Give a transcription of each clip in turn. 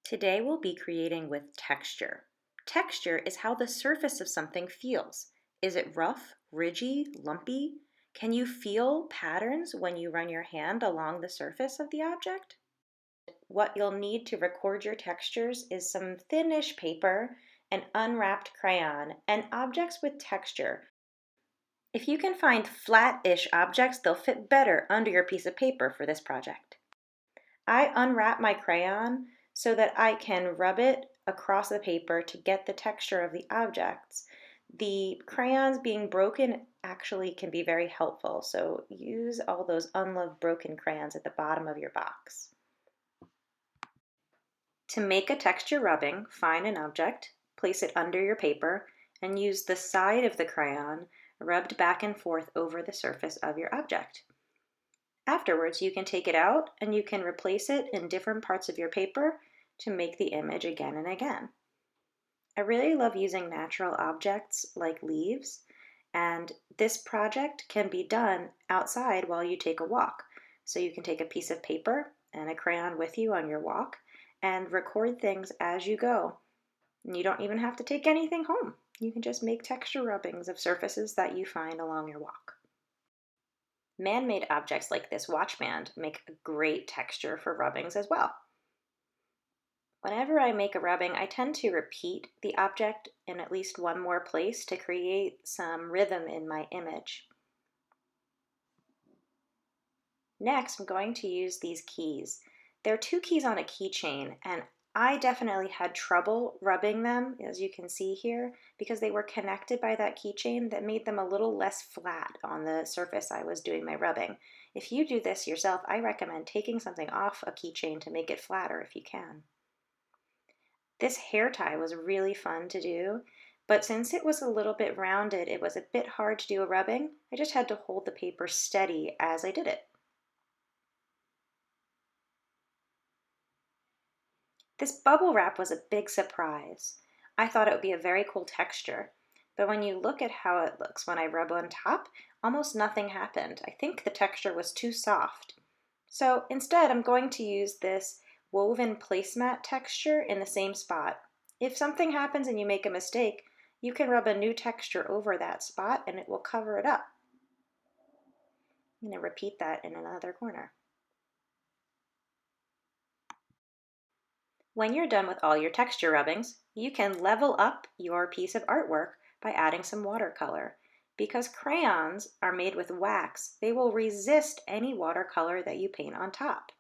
Today we'll be creating with texture. Texture is how the surface of something feels. Is it rough, ridgy, lumpy? Can you feel patterns when you run your hand along the surface of the object? What you'll need to record your textures is some thinnish paper, an unwrapped crayon, and objects with texture. If you can find flat-ish objects, they'll fit better under your piece of paper for this project. I unwrap my crayon so that I can rub it across the paper to get the texture of the objects. The crayons being broken actually can be very helpful, so use all those unloved broken crayons at the bottom of your box. To make a texture rubbing, find an object, place it under your paper, and use the side of the crayon rubbed back and forth over the surface of your object. Afterwards, you can take it out and you can replace it in different parts of your paper to make the image again and again. I really love using natural objects like leaves, and this project can be done outside while you take a walk. So you can take a piece of paper and a crayon with you on your walk and record things as you go. And you don't even have to take anything home. You can just make texture rubbings of surfaces that you find along your walk. Man-made objects like this watch band make a great texture for rubbings as well. Whenever I make a rubbing, I tend to repeat the object in at least one more place to create some rhythm in my image. Next, I'm going to use these keys. There are two keys on a keychain, and I definitely had trouble rubbing them, as you can see here, because they were connected by that keychain that made them a little less flat on the surface I was doing my rubbing. If you do this yourself, I recommend taking something off a keychain to make it flatter if you can. This hair tie was really fun to do, but since it was a little bit rounded, it was a bit hard to do a rubbing. I just had to hold the paper steady as I did it. This bubble wrap was a big surprise. I thought it would be a very cool texture, but when you look at how it looks when I rub on top, almost nothing happened. I think the texture was too soft. So instead, I'm going to use this woven placemat texture in the same spot. If something happens and you make a mistake, you can rub a new texture over that spot and it will cover it up. I'm going to repeat that in another corner. When you're done with all your texture rubbings, you can level up your piece of artwork by adding some watercolor. Because crayons are made with wax, they will resist any watercolor that you paint on top.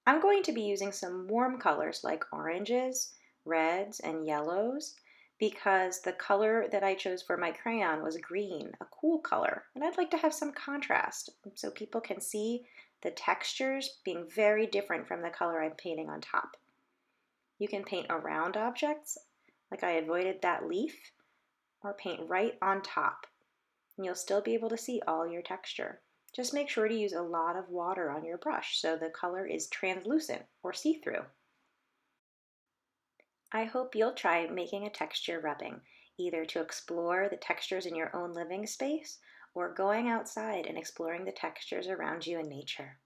I'm going to be using some warm colors like oranges, reds, and yellows because the color that I chose for my crayon was green, a cool color, and I'd like to have some contrast so people can see the textures being very different from the color I'm painting on top. You can paint around objects, like I avoided that leaf, or paint right on top, and you'll still be able to see all your texture. Just make sure to use a lot of water on your brush so the color is translucent or see-through. I hope you'll try making a texture rubbing, either to explore the textures in your own living space or going outside and exploring the textures around you in nature.